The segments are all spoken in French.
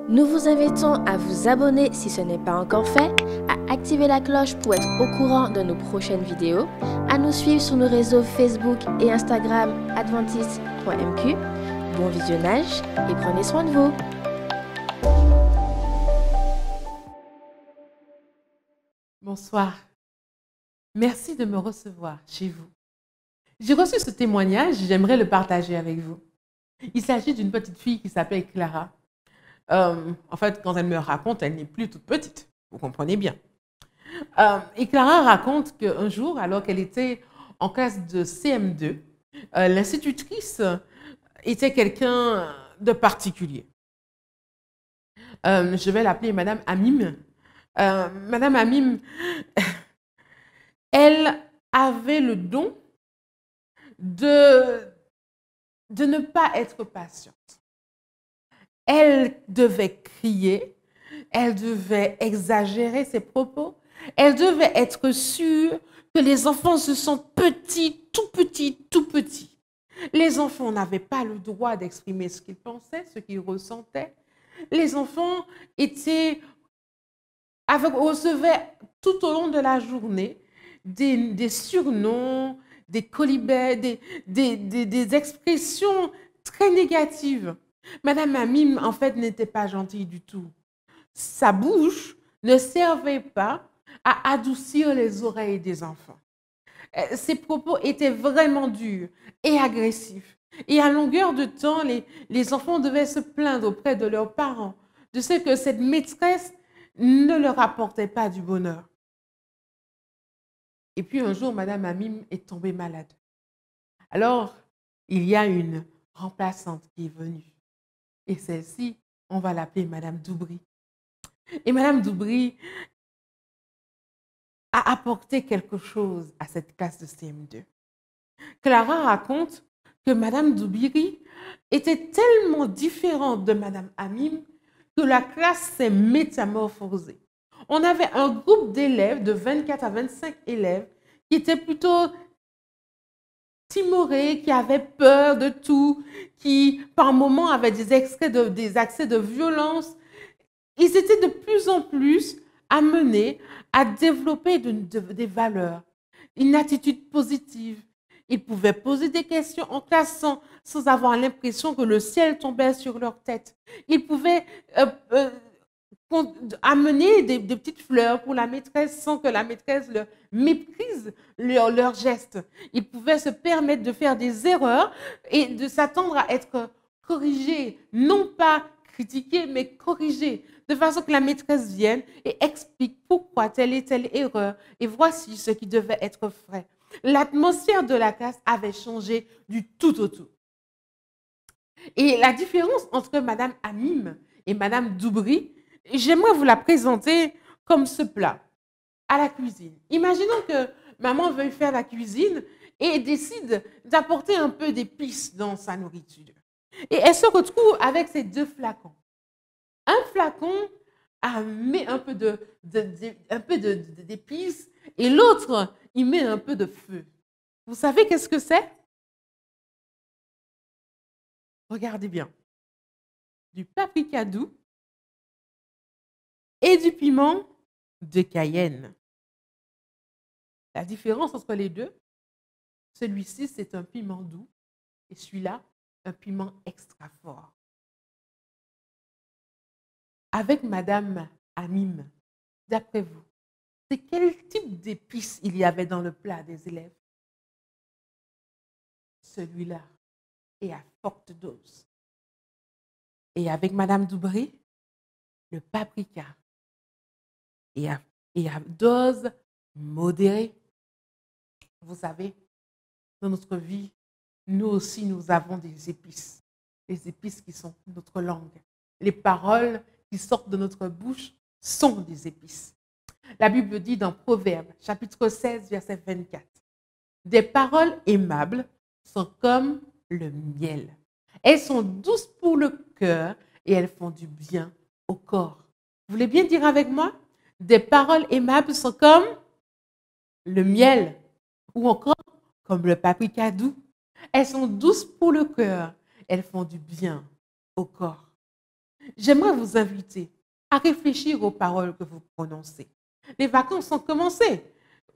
Nous vous invitons à vous abonner si ce n'est pas encore fait, à activer la cloche pour être au courant de nos prochaines vidéos, à nous suivre sur nos réseaux Facebook et Instagram adventiste.mq. Bon visionnage et prenez soin de vous. Bonsoir. Merci de me recevoir chez vous. J'ai reçu ce témoignage, j'aimerais le partager avec vous. Il s'agit d'une petite fille qui s'appelle Clara. En fait, quand elle me raconte, elle n'est plus toute petite, vous comprenez bien. Et Clara raconte qu'un jour, alors qu'elle était en classe de CM2, l'institutrice était quelqu'un de particulier. Je vais l'appeler Madame Amim. Madame Amim, elle avait le don de ne pas être patiente. Elle devait crier, elle devait exagérer ses propos, elle devait être sûre que les enfants se sentent petits, tout petits, tout petits. Les enfants n'avaient pas le droit d'exprimer ce qu'ils pensaient, ce qu'ils ressentaient. Les enfants recevaient tout au long de la journée des surnoms, des colibets, des expressions très négatives. Madame Amim, en fait, n'était pas gentille du tout. Sa bouche ne servait pas à adoucir les oreilles des enfants. Ses propos étaient vraiment durs et agressifs. Et à longueur de temps, les enfants devaient se plaindre auprès de leurs parents de ce que cette maîtresse ne leur apportait pas du bonheur. Et puis un jour, Madame Amim est tombée malade. Alors, il y a une remplaçante qui est venue. Et celle-ci, on va l'appeler Madame Doubry. Et Madame Doubry a apporté quelque chose à cette classe de CM2. Clara raconte que Madame Doubry était tellement différente de Madame Amim que la classe s'est métamorphosée. On avait un groupe d'élèves de 24 à 25 élèves qui étaient plutôt timorés, qui avaient peur de tout, qui par moments avaient des accès de violence. Ils étaient de plus en plus amenés à développer des valeurs, une attitude positive. Ils pouvaient poser des questions en classe sans avoir l'impression que le ciel tombait sur leur tête. Ils pouvaient amener des petites fleurs pour la maîtresse sans que la maîtresse leur méprise leurs gestes. Ils pouvaient se permettre de faire des erreurs et de s'attendre à être corrigés, non pas critiqués, mais corrigés, de façon que la maîtresse vienne et explique pourquoi telle et telle erreur. Et voici ce qui devait être fait. L'atmosphère de la classe avait changé du tout au tout. Et la différence entre Madame Amim et Madame Doubry, j'aimerais vous la présenter comme ce plat, à la cuisine. Imaginons que maman veuille faire la cuisine et décide d'apporter un peu d'épices dans sa nourriture. Et elle se retrouve avec ces deux flacons. Un flacon met un peu d'épices et l'autre, il met un peu de feu. Vous savez qu'est-ce que c'est? Regardez bien. Du paprika doux et du piment de Cayenne. La différence entre les deux, celui-ci, c'est un piment doux et celui-là, un piment extra fort. Avec Madame Amim, d'après vous, c'est quel type d'épices il y avait dans le plat des élèves? Celui-là est à forte dose. Et avec Madame Doubry, le paprika est à dose modérée. Vous savez, dans notre vie, nous aussi, nous avons des épices. Les épices qui sont notre langue. Les paroles qui sortent de notre bouche sont des épices. La Bible dit dans Proverbes, chapitre 16, verset 24, « Des paroles aimables sont comme le miel. Elles sont douces pour le cœur et elles font du bien au corps. » Vous voulez bien dire avec moi? Des paroles aimables sont comme le miel ou encore comme le paprika doux. Elles sont douces pour le cœur. Elles font du bien au corps. j'aimerais vous inviter à réfléchir aux paroles que vous prononcez. Les vacances ont commencé.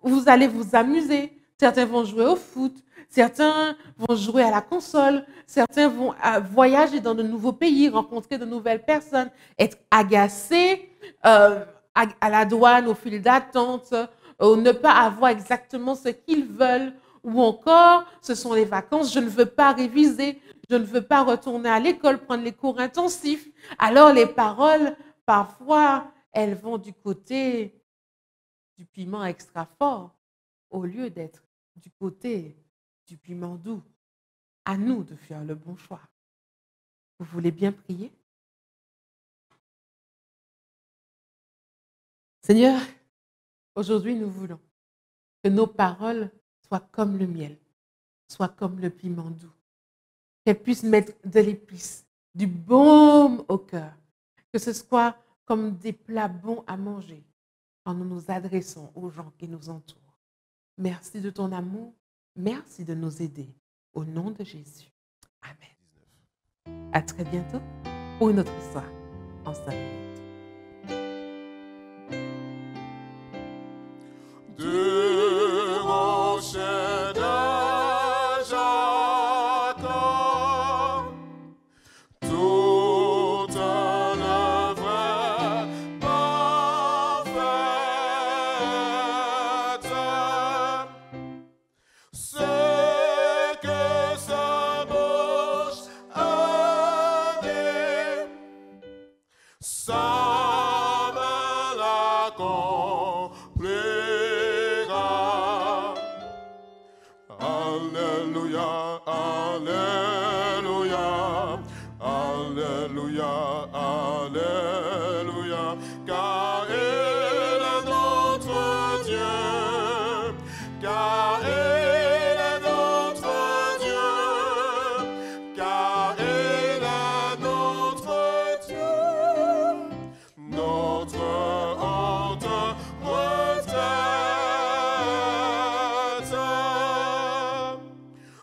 Vous allez vous amuser. Certains vont jouer au foot, certains vont jouer à la console, certains vont voyager dans de nouveaux pays, rencontrer de nouvelles personnes, être agacés à la douane, au fil d'attente, ne pas avoir exactement ce qu'ils veulent, ou encore, ce sont les vacances, je ne veux pas réviser, je ne veux pas retourner à l'école, prendre les cours intensifs. Alors les paroles, parfois, elles vont du côté du piment extra fort au lieu d'être du côté du piment doux. À nous de faire le bon choix. Vous voulez bien prier? Seigneur, aujourd'hui nous voulons que nos paroles soient comme le miel, soient comme le piment doux, qu'elles puissent mettre de l'épice, du baume au cœur, que ce soit comme des plats bons à manger quand nous nous adressons aux gens qui nous entourent. Merci de ton amour. Merci de nous aider. Au nom de Jésus. Amen. À très bientôt pour une autre histoire en 5 minutes. De rocher de Jacob, toute l'œuvre parfaite, ce que sa bouche a dit, sa main l'accomplira. Alléluia, Alléluia, Alléluia, Alléluia, car il est notre Dieu, car il est notre Dieu, car il est notre Dieu, notre honte retraite.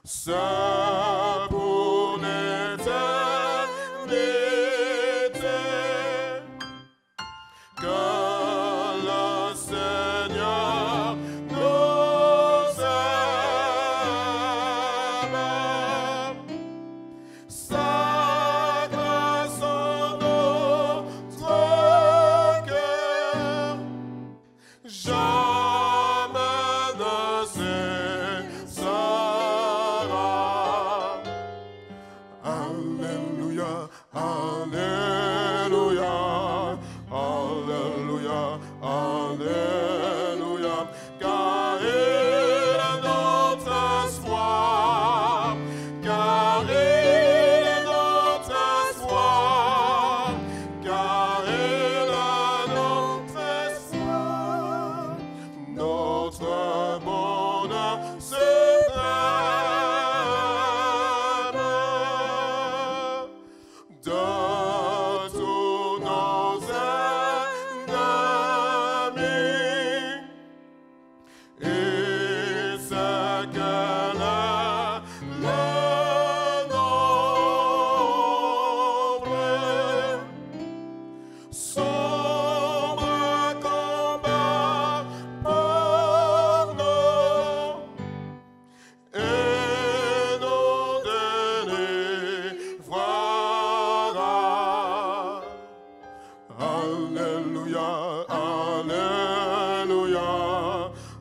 C'est pour l'éternité que le Seigneur nous aime. Sa grâce en notre cœur jamais ne cessera. Alléluia, Alléluia, Alléluia, Alléluia, car il est notre espoir, car il est notre espoir, car il est notre espoir, notre bonheur suprême. De tous nos ennemis, et c'est qu'elle a le nombre, sombre combat pour nous, et nous délivrera. Alléluia, Alléluia,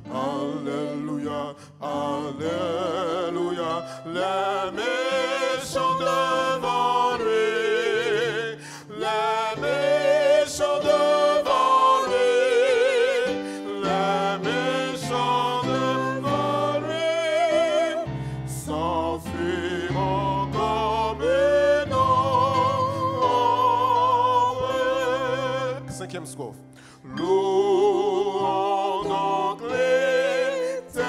Alléluia, Alléluia, les méchants devant lui, les méchants devant lui, les méchants devant lui, s'enfuiront comme une ombre. Cinquième strophe. Louons donc l'Éternel,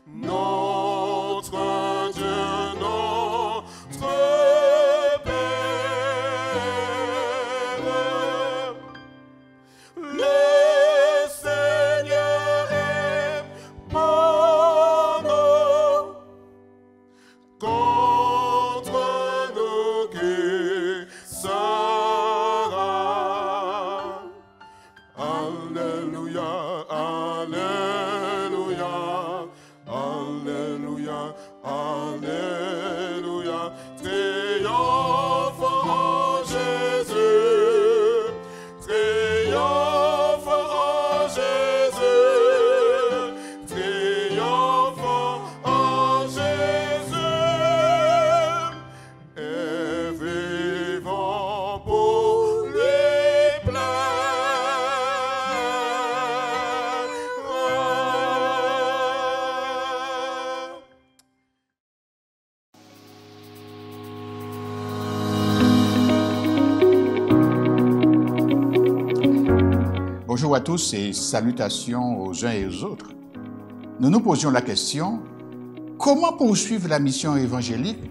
notre Dieu, notre Père. Le Seigneur est pour nous, contre nous. Bonjour à tous et salutations aux uns et aux autres. Nous nous posions la question, comment poursuivre la mission évangélique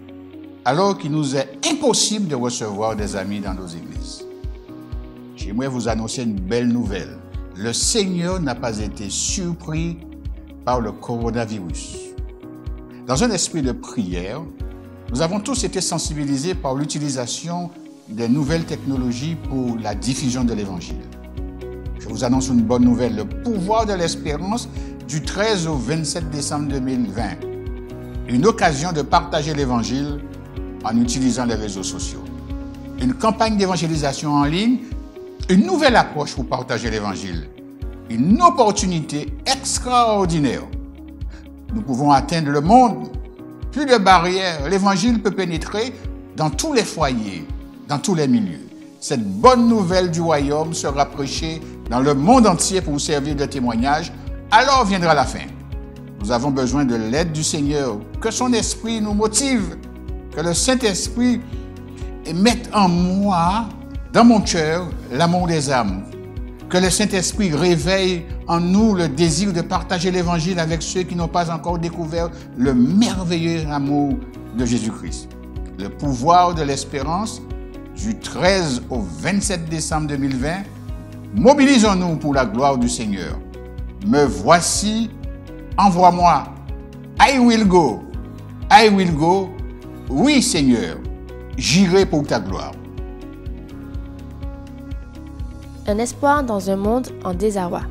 alors qu'il nous est impossible de recevoir des amis dans nos églises? J'aimerais vous annoncer une belle nouvelle. Le Seigneur n'a pas été surpris par le coronavirus. Dans un esprit de prière, nous avons tous été sensibilisés par l'utilisation des nouvelles technologies pour la diffusion de l'Évangile. Je vous annonce une bonne nouvelle, le pouvoir de l'espérance du 13 au 27 décembre 2020. Une occasion de partager l'Évangile en utilisant les réseaux sociaux. Une campagne d'évangélisation en ligne, une nouvelle approche pour partager l'Évangile. Une opportunité extraordinaire. Nous pouvons atteindre le monde. Plus de barrières, l'Évangile peut pénétrer dans tous les foyers, dans tous les milieux. Cette bonne nouvelle du royaume sera prêchée dans le monde entier pour servir de témoignage. Alors viendra la fin. Nous avons besoin de l'aide du Seigneur. Que son esprit nous motive. Que le Saint-Esprit mette en moi, dans mon cœur, l'amour des âmes. Que le Saint-Esprit réveille en nous le désir de partager l'Évangile avec ceux qui n'ont pas encore découvert le merveilleux amour de Jésus-Christ. Le pouvoir de l'espérance du 13 au 27 décembre 2020. Mobilisons-nous pour la gloire du Seigneur. Me voici, envoie-moi. I will go. I will go. Oui, Seigneur, j'irai pour ta gloire. Un espoir dans un monde en désarroi.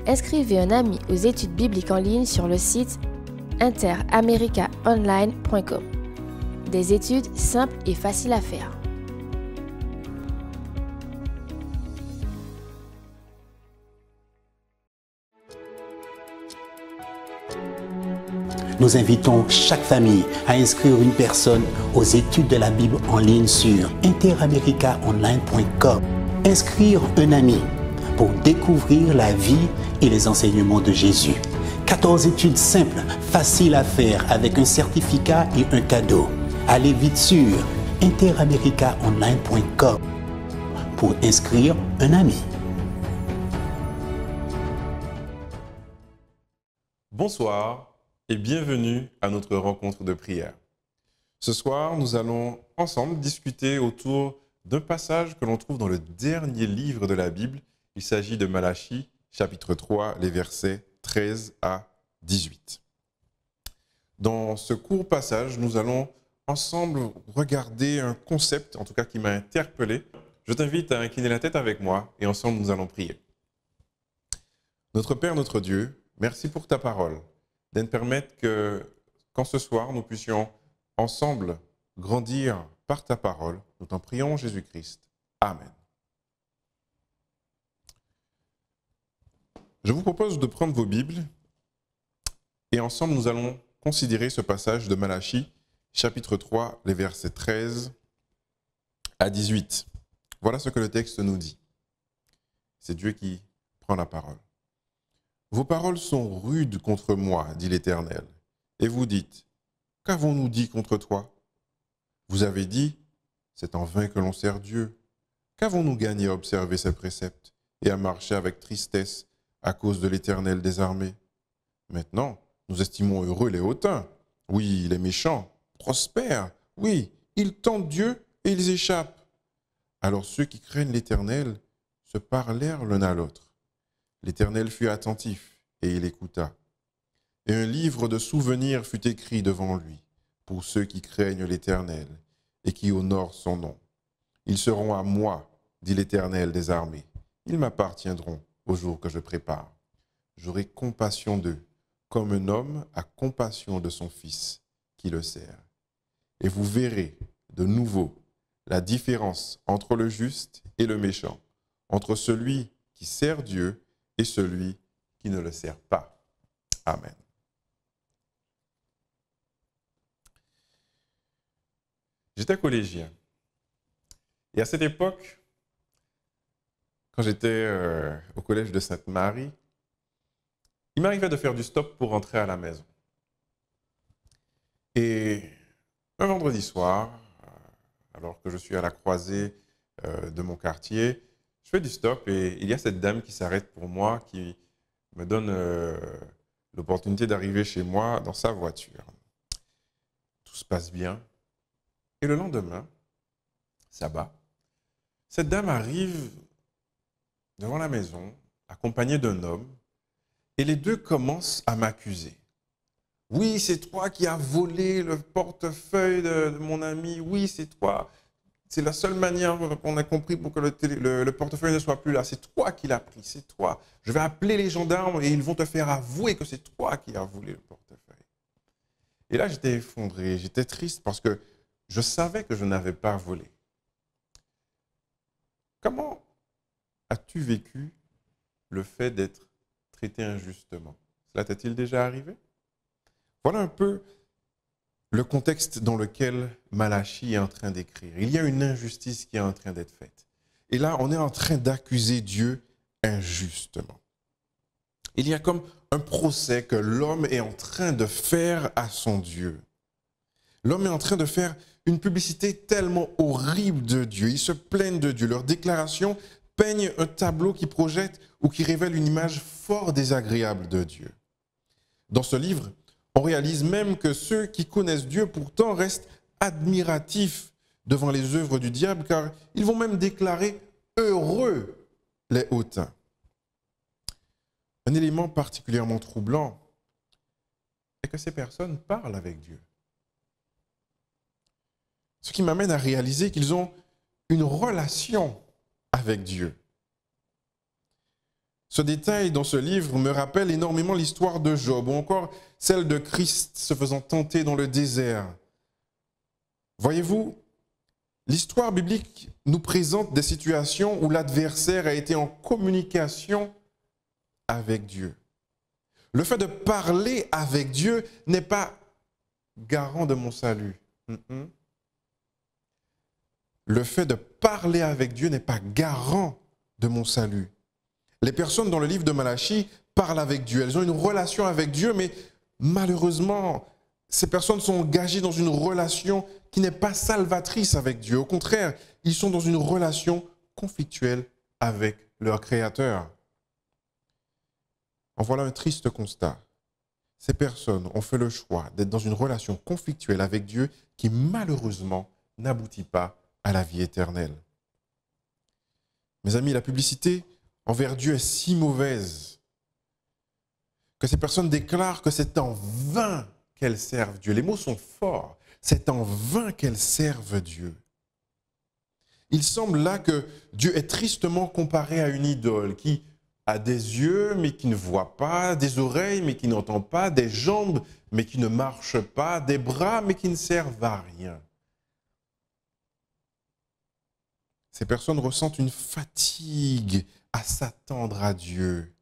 Inscrivez un ami aux études bibliques en ligne sur le site interamericaonline.com. Des études simples et faciles à faire. Nous invitons chaque famille à inscrire une personne aux études de la Bible en ligne sur interamericaonline.com. Inscrire un ami pour découvrir la vie et les enseignements de Jésus. 14 études simples, faciles à faire avec un certificat et un cadeau. Allez vite sur interamericaonline.com pour inscrire un ami. Bonsoir et bienvenue à notre rencontre de prière. Ce soir, nous allons ensemble discuter autour d'un passage que l'on trouve dans le dernier livre de la Bible. Il s'agit de Malachie, chapitre 3, les versets 13 à 18. Dans ce court passage, nous allons ensemble regarder un concept, en tout cas qui m'a interpellé. Je t'invite à incliner la tête avec moi et ensemble nous allons prier. Notre Père, notre Dieu, merci pour ta parole, de nous permettre qu'en ce soir, nous puissions ensemble grandir par ta parole. Nous t'en prions, Jésus-Christ. Amen. Je vous propose de prendre vos Bibles et ensemble nous allons considérer ce passage de Malachie, chapitre 3, les versets 13 à 18. Voilà ce que le texte nous dit. C'est Dieu qui prend la parole. Vos paroles sont rudes contre moi, dit l'Éternel, et vous dites, qu'avons-nous dit contre toi? Vous avez dit, c'est en vain que l'on sert Dieu. Qu'avons-nous gagné à observer ses préceptes et à marcher avec tristesse à cause de l'Éternel des armées? Maintenant, nous estimons heureux les hautains. Oui, les méchants prospèrent. Oui, ils tentent Dieu et ils échappent. Alors ceux qui craignent l'Éternel se parlèrent l'un à l'autre. L'Éternel fut attentif et il écouta. Et un livre de souvenirs fut écrit devant lui pour ceux qui craignent l'Éternel et qui honorent son nom. Ils seront à moi, dit l'Éternel des armées. Ils m'appartiendront au jour que je prépare. J'aurai compassion d'eux, comme un homme a compassion de son fils qui le sert. Et vous verrez de nouveau la différence entre le juste et le méchant, entre celui qui sert Dieu et celui qui ne le sert pas. Amen. J'étais collégien. Et à cette époque, quand j'étais au collège de Sainte-Marie, il m'arrivait de faire du stop pour rentrer à la maison. Et un vendredi soir, alors que je suis à la croisée de mon quartier, Je fais du stop et il y a cette dame qui s'arrête pour moi, qui me donne l'opportunité d'arriver chez moi dans sa voiture. Tout se passe bien. Et le lendemain, sabbat, cette dame arrive devant la maison, accompagnée d'un homme, et les deux commencent à m'accuser. Oui, c'est toi qui as volé le portefeuille de mon ami. Oui, c'est toi. C'est la seule manière qu'on a compris pour que le portefeuille ne soit plus là. C'est toi qui l'as pris, c'est toi. Je vais appeler les gendarmes et ils vont te faire avouer que c'est toi qui as volé le portefeuille. Et là, j'étais effondré, j'étais triste parce que je savais que je n'avais pas volé. Comment as-tu vécu le fait d'être traité injustement? Cela t'est-il déjà arrivé? Voilà un peu le contexte dans lequel Malachie est en train d'écrire. Il y a une injustice qui est en train d'être faite. Et là, on est en train d'accuser Dieu injustement. Il y a comme un procès que l'homme est en train de faire à son Dieu. L'homme est en train de faire une publicité tellement horrible de Dieu. Ils se plaignent de Dieu. Leurs déclarations peignent un tableau qui projette ou qui révèle une image fort désagréable de Dieu. Dans ce livre, on réalise même que ceux qui connaissent Dieu pourtant restent admiratifs devant les œuvres du diable, car ils vont même déclarer heureux les hautains. Un élément particulièrement troublant est que ces personnes parlent avec Dieu. Ce qui m'amène à réaliser qu'ils ont une relation avec Dieu. Ce détail dans ce livre me rappelle énormément l'histoire de Job, ou encore celle de Christ se faisant tenter dans le désert. Voyez-vous, l'histoire biblique nous présente des situations où l'adversaire a été en communication avec Dieu. Le fait de parler avec Dieu n'est pas garant de mon salut. Le fait de parler avec Dieu n'est pas garant de mon salut. Les personnes dans le livre de Malachie parlent avec Dieu. Elles ont une relation avec Dieu, mais malheureusement, ces personnes sont engagées dans une relation qui n'est pas salvatrice avec Dieu. Au contraire, ils sont dans une relation conflictuelle avec leur Créateur. En voilà un triste constat. Ces personnes ont fait le choix d'être dans une relation conflictuelle avec Dieu qui malheureusement n'aboutit pas à la vie éternelle. Mes amis, la publicité envers Dieu est si mauvaise que ces personnes déclarent que c'est en vain qu'elles servent Dieu. Les mots sont forts. C'est en vain qu'elles servent Dieu. Il semble là que Dieu est tristement comparé à une idole qui a des yeux mais qui ne voit pas, des oreilles mais qui n'entend pas, des jambes mais qui ne marchent pas, des bras mais qui ne servent à rien. Ces personnes ressentent une fatigue à s'attendre à Dieu.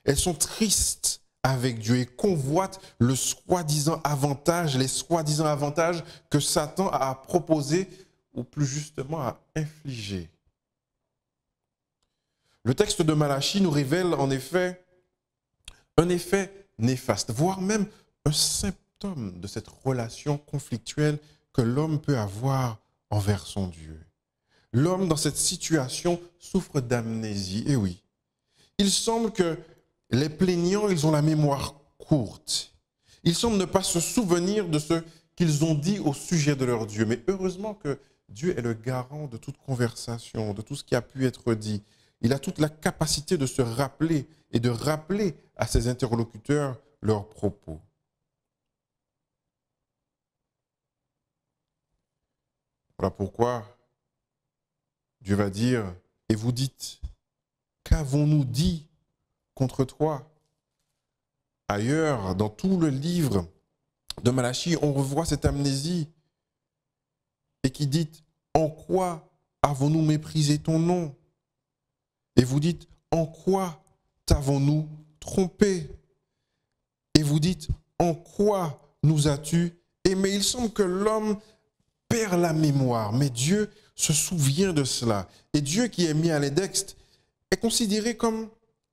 Elles sont tristes avec Dieu et convoitent le soi-disant avantage, les soi-disant avantages que Satan a proposés, ou plus justement à infliger. Le texte de Malachie nous révèle en effet un effet néfaste, voire même un symptôme de cette relation conflictuelle que l'homme peut avoir envers son Dieu. L'homme, dans cette situation, souffre d'amnésie. Et oui, il semble que les plaignants, ils ont la mémoire courte. Ils semblent ne pas se souvenir de ce qu'ils ont dit au sujet de leur Dieu. Mais heureusement que Dieu est le garant de toute conversation, de tout ce qui a pu être dit. Il a toute la capacité de se rappeler et de rappeler à ses interlocuteurs leurs propos. Voilà pourquoi Dieu va dire, et vous dites, qu'avons-nous dit contre toi? Ailleurs, dans tout le livre de Malachie, on revoit cette amnésie et qui dit, en quoi avons-nous méprisé ton nom? Et vous dites, en quoi t'avons-nous trompé? Et vous dites, en quoi nous as-tu aimé? Il semble que l'homme perd la mémoire, mais Dieu se souvient de cela. Et Dieu qui est mis à l'index est considéré comme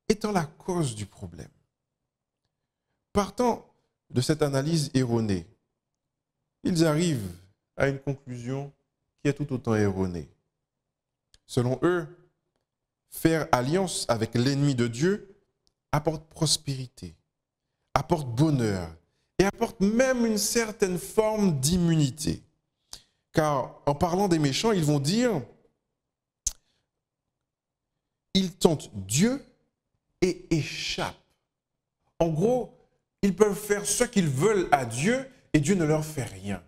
étant la cause du problème. Partant de cette analyse erronée, ils arrivent à une conclusion qui est tout autant erronée. Selon eux, faire alliance avec l'ennemi de Dieu apporte prospérité, apporte bonheur et apporte même une certaine forme d'immunité. Car en parlant des méchants, ils vont dire, ils tentent Dieu et échappent. En gros, ils peuvent faire ce qu'ils veulent à Dieu et Dieu ne leur fait rien.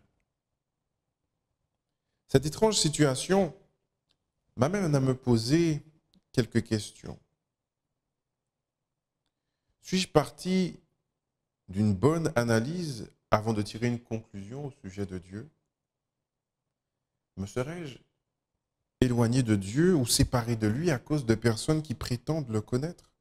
Cette étrange situation m'amène à me poser quelques questions. Suis-je parti d'une bonne analyse avant de tirer une conclusion au sujet de Dieu? Me serais-je éloigné de Dieu ou séparé de lui à cause de personnes qui prétendent le connaître?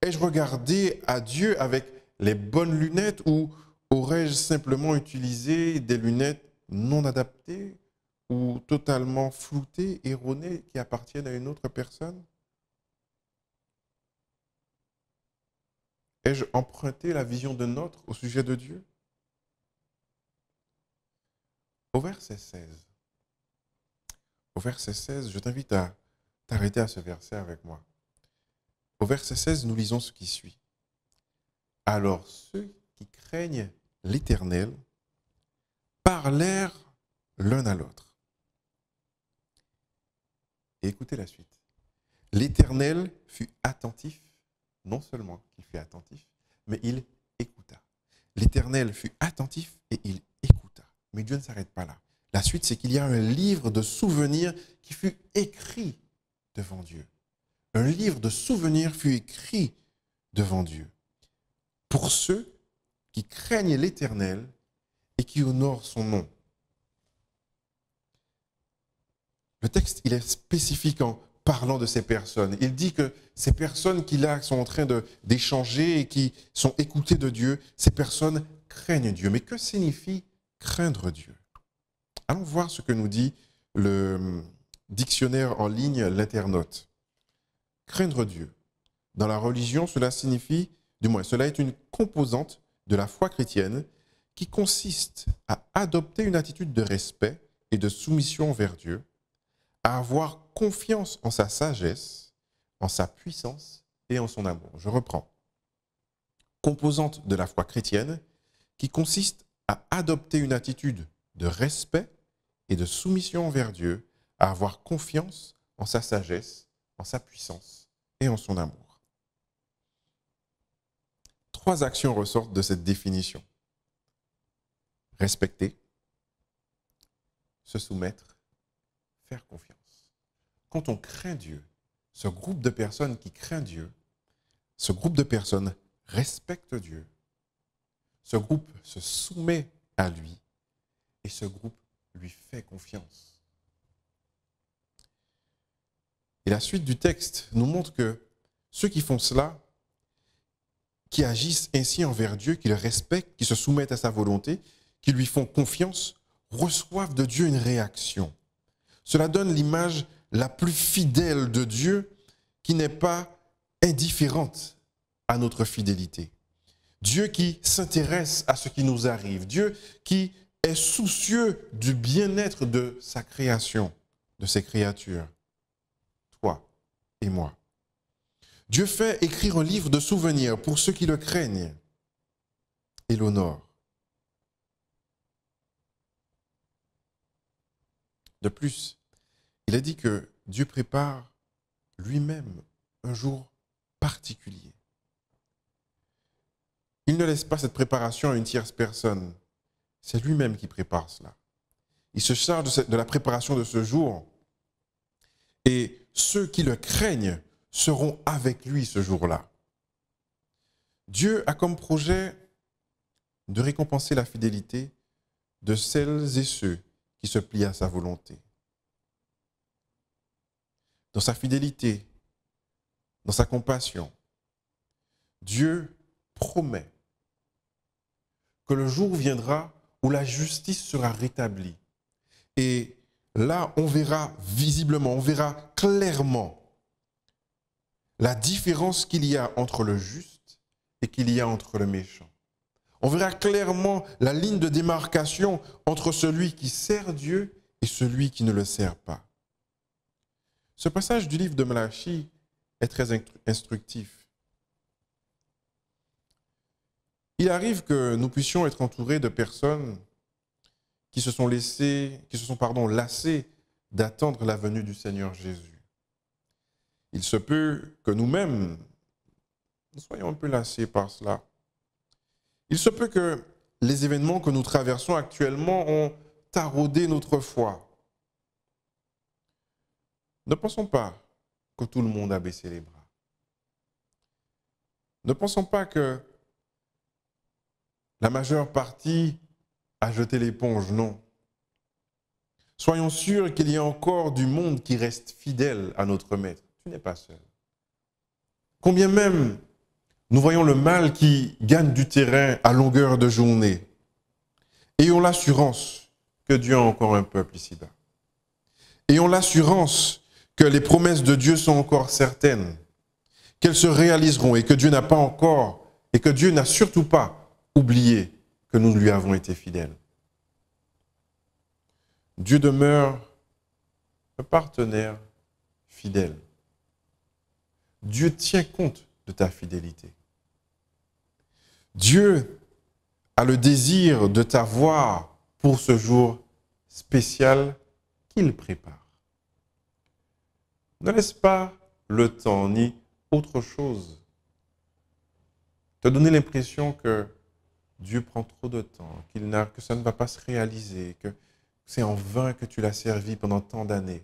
Ai-je regardé à Dieu avec les bonnes lunettes ou aurais-je simplement utilisé des lunettes non adaptées ou totalement floutées, erronées, qui appartiennent à une autre personne? Ai-je emprunté la vision de nôtre au sujet de Dieu? Au verset 16, je t'invite à t'arrêter à ce verset avec moi. Au verset 16, nous lisons ce qui suit. Alors ceux qui craignent l'Éternel parlèrent l'un à l'autre. Et écoutez la suite. L'Éternel fut attentif, non seulement qu'il fut attentif, mais il écouta. L'Éternel fut attentif et il écouta. Mais Dieu ne s'arrête pas là. La suite, c'est qu'il y a un livre de souvenirs qui fut écrit devant Dieu. Un livre de souvenirs fut écrit devant Dieu. Pour ceux qui craignent l'Éternel et qui honorent son nom. Le texte, il est spécifique en parlant de ces personnes. Il dit que ces personnes qui là sont en train d'échanger et qui sont écoutées de Dieu, ces personnes craignent Dieu. Mais que signifie craindre Dieu? Allons voir ce que nous dit le dictionnaire en ligne, l'Internaute. Craindre Dieu. Dans la religion, cela signifie, du moins, cela est une composante de la foi chrétienne qui consiste à adopter une attitude de respect et de soumission envers Dieu, à avoir confiance en sa sagesse, en sa puissance et en son amour. Je reprends. Composante de la foi chrétienne qui consiste à adopter une attitude de respect et de soumission envers Dieu, à avoir confiance en sa sagesse, en sa puissance et en son amour. 3 actions ressortent de cette définition. Respecter, se soumettre, faire confiance. Quand on craint Dieu, ce groupe de personnes qui craint Dieu, ce groupe de personnes respecte Dieu, ce groupe se soumet à lui et ce groupe lui fait confiance. Et la suite du texte nous montre que ceux qui font cela, qui agissent ainsi envers Dieu, qui le respectent, qui se soumettent à sa volonté, qui lui font confiance, reçoivent de Dieu une réaction. Cela donne l'image la plus fidèle de Dieu qui n'est pas indifférente à notre fidélité. Dieu qui s'intéresse à ce qui nous arrive. Dieu qui est soucieux du bien-être de sa création, de ses créatures. Toi et moi. Dieu fait écrire un livre de souvenirs pour ceux qui le craignent et l'honorent. De plus, il a dit que Dieu prépare lui-même un jour particulier. Il ne laisse pas cette préparation à une tierce personne. C'est lui-même qui prépare cela. Il se charge de la préparation de ce jour. Et ceux qui le craignent seront avec lui ce jour-là. Dieu a comme projet de récompenser la fidélité de celles et ceux qui se plient à sa volonté. Dans sa fidélité, dans sa compassion, Dieu promet que le jour viendra où la justice sera rétablie. Et là, on verra visiblement, on verra clairement la différence qu'il y a entre le juste et qu'il y a entre le méchant. On verra clairement la ligne de démarcation entre celui qui sert Dieu et celui qui ne le sert pas. Ce passage du livre de Malachie est très instructif. Il arrive que nous puissions être entourés de personnes qui se sont lassées d'attendre la venue du Seigneur Jésus. Il se peut que nous-mêmes nous soyons un peu lassés par cela. Il se peut que les événements que nous traversons actuellement ont taraudé notre foi. Ne pensons pas que tout le monde a baissé les bras. Ne pensons pas que la majeure partie a jeté l'éponge, non. Soyons sûrs qu'il y a encore du monde qui reste fidèle à notre Maître. Tu n'es pas seul. Combien même nous voyons le mal qui gagne du terrain à longueur de journée. Ayons l'assurance que Dieu a encore un peuple ici-bas. Ayons l'assurance que les promesses de Dieu sont encore certaines, qu'elles se réaliseront et que Dieu n'a pas encore, et que Dieu n'a surtout pas oublié que nous lui avons été fidèles. Dieu demeure un partenaire fidèle. Dieu tient compte de ta fidélité. Dieu a le désir de t'avoir pour ce jour spécial qu'il prépare. Ne laisse pas le temps ni autre chose te donner l'impression que Dieu prend trop de temps, que ça ne va pas se réaliser, que c'est en vain que tu l'as servi pendant tant d'années.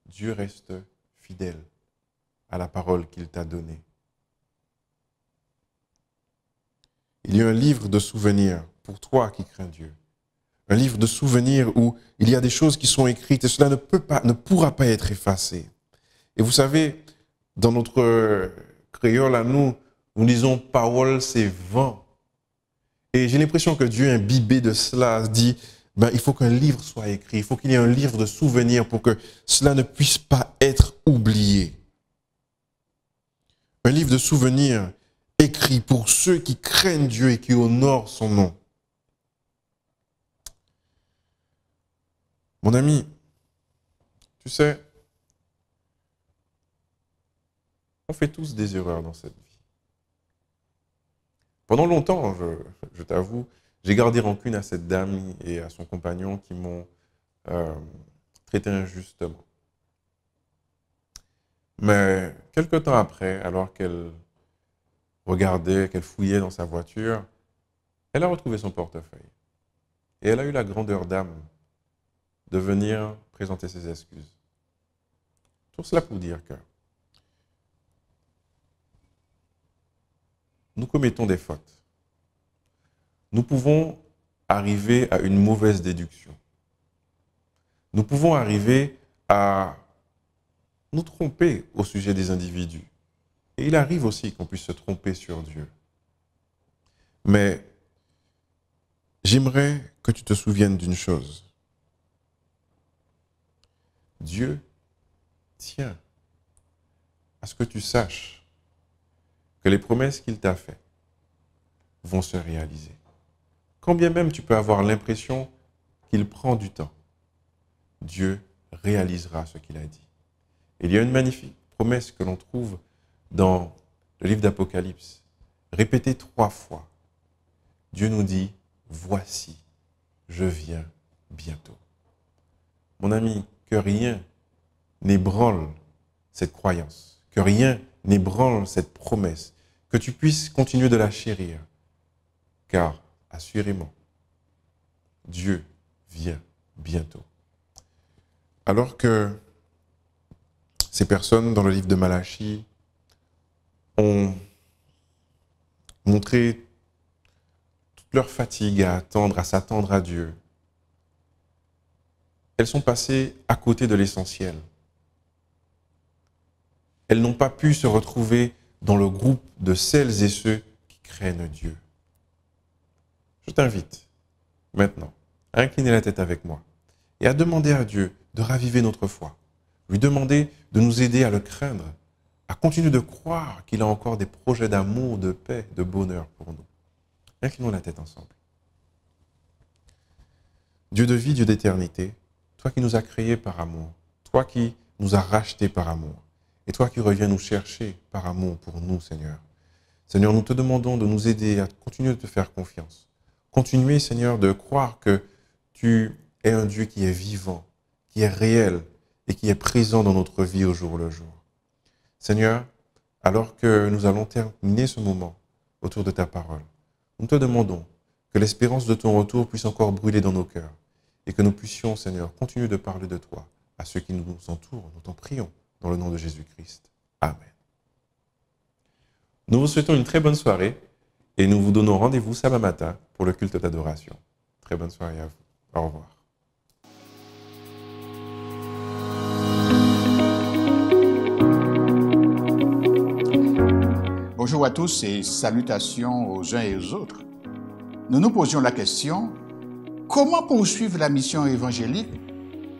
Dieu reste fidèle à la parole qu'il t'a donnée. Il y a un livre de souvenirs pour toi qui crains Dieu. Un livre de souvenirs où il y a des choses qui sont écrites et cela ne pourra pas être effacé. Et vous savez, dans notre créole à nous disons « parole, c'est vent ». Et j'ai l'impression que Dieu, imbibé de cela, dit il faut qu'un livre soit écrit, il faut qu'il y ait un livre de souvenirs pour que cela ne puisse pas être oublié. Un livre de souvenirs écrit pour ceux qui craignent Dieu et qui honorent son nom. Mon ami, tu sais, on fait tous des erreurs dans cette vie. Pendant longtemps, je t'avoue, j'ai gardé rancune à cette dame et à son compagnon qui m'ont traité injustement. Mais quelque temps après, alors qu'elle regardait, qu'elle fouillait dans sa voiture, elle a retrouvé son portefeuille. Et elle a eu la grandeur d'âme de venir présenter ses excuses. Tout cela pour dire que nous commettons des fautes. Nous pouvons arriver à une mauvaise déduction. Nous pouvons arriver à nous tromper au sujet des individus. Et il arrive aussi qu'on puisse se tromper sur Dieu. Mais j'aimerais que tu te souviennes d'une chose. Dieu tient à ce que tu saches que les promesses qu'il t'a faites vont se réaliser. Quand bien même tu peux avoir l'impression qu'il prend du temps, Dieu réalisera ce qu'il a dit. Il y a une magnifique promesse que l'on trouve dans le livre d'Apocalypse, répétée 3 fois. Dieu nous dit, voici, je viens bientôt. Mon ami, que rien n'ébranle cette croyance, que rien n'ébranle cette promesse, que tu puisses continuer de la chérir, car assurément, Dieu vient bientôt. Alors que ces personnes dans le livre de Malachie ont montré toute leur fatigue à attendre, à s'attendre à Dieu, elles sont passées à côté de l'essentiel. Elles n'ont pas pu se retrouver dans le groupe de celles et ceux qui craignent Dieu. Je t'invite maintenant à incliner la tête avec moi et à demander à Dieu de raviver notre foi, lui demander de nous aider à le craindre, à continuer de croire qu'il a encore des projets d'amour, de paix, de bonheur pour nous. Inclinons la tête ensemble. Dieu de vie, Dieu d'éternité, toi qui nous as créés par amour, toi qui nous as rachetés par amour. Et toi qui reviens nous chercher par amour pour nous, Seigneur. Seigneur, nous te demandons de nous aider à continuer de te faire confiance. Continuer, Seigneur, de croire que tu es un Dieu qui est vivant, qui est réel et qui est présent dans notre vie au jour le jour. Seigneur, alors que nous allons terminer ce moment autour de ta parole, nous te demandons que l'espérance de ton retour puisse encore brûler dans nos cœurs et que nous puissions, Seigneur, continuer de parler de toi à ceux qui nous entourent. Nous t'en prions dans le nom de Jésus-Christ. Amen. Nous vous souhaitons une très bonne soirée et nous vous donnons rendez-vous samedi matin pour le culte d'adoration. Très bonne soirée à vous. Au revoir. Bonjour à tous et salutations aux uns et aux autres. Nous nous posions la question, comment poursuivre la mission évangélique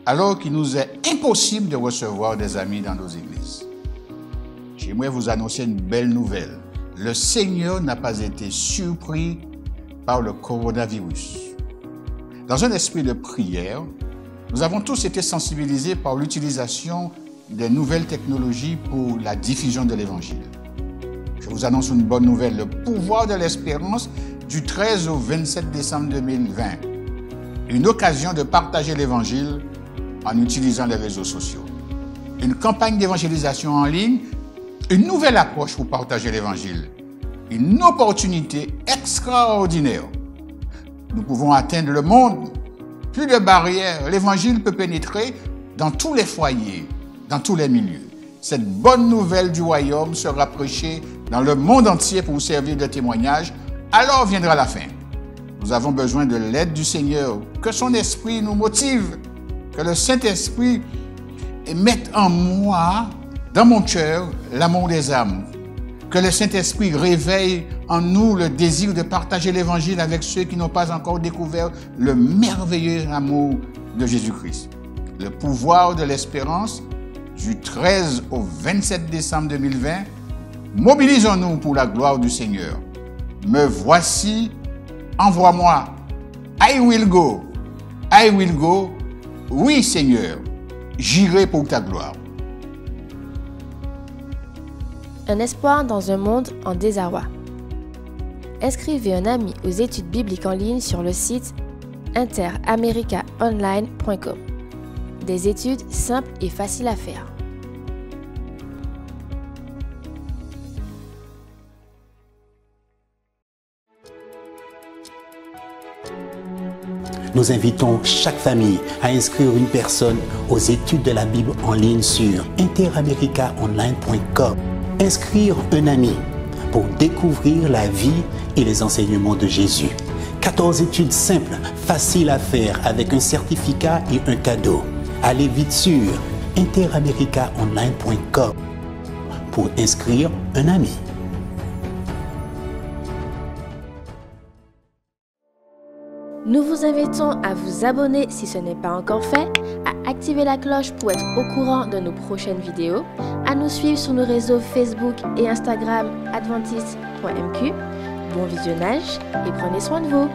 alors qu'il nous est impossible de recevoir des amis dans nos églises? J'aimerais vous annoncer une belle nouvelle. Le Seigneur n'a pas été surpris par le coronavirus. Dans un esprit de prière, nous avons tous été sensibilisés par l'utilisation des nouvelles technologies pour la diffusion de l'Évangile. Je vous annonce une bonne nouvelle, le pouvoir de l'espérance du 13 au 27 décembre 2020. Une occasion de partager l'Évangile en utilisant les réseaux sociaux. Une campagne d'évangélisation en ligne, une nouvelle approche pour partager l'Évangile. Une opportunité extraordinaire. Nous pouvons atteindre le monde. Plus de barrières. L'Évangile peut pénétrer dans tous les foyers, dans tous les milieux. Cette bonne nouvelle du royaume sera prêchée dans le monde entier pour vous servir de témoignage. Alors viendra la fin. Nous avons besoin de l'aide du Seigneur. Que son esprit nous motive. Que le Saint-Esprit mette en moi, dans mon cœur, l'amour des âmes. Que le Saint-Esprit réveille en nous le désir de partager l'Évangile avec ceux qui n'ont pas encore découvert le merveilleux amour de Jésus-Christ. Le pouvoir de l'espérance du 13 au 27 décembre 2020. Mobilisons-nous pour la gloire du Seigneur. Me voici, envoie-moi. I will go. I will go. Oui, Seigneur, j'irai pour ta gloire. Un espoir dans un monde en désarroi. Inscrivez un ami aux études bibliques en ligne sur le site interamericaonline.com. Des études simples et faciles à faire. Nous invitons chaque famille à inscrire une personne aux études de la Bible en ligne sur interamericaonline.com. Inscrire un ami pour découvrir la vie et les enseignements de Jésus. 14 études simples, faciles à faire avec un certificat et un cadeau. Allez vite sur interamericaonline.com pour inscrire un ami. Nous vous invitons à vous abonner si ce n'est pas encore fait, à activer la cloche pour être au courant de nos prochaines vidéos, à nous suivre sur nos réseaux Facebook et Instagram adventiste.mq. Bon visionnage et prenez soin de vous.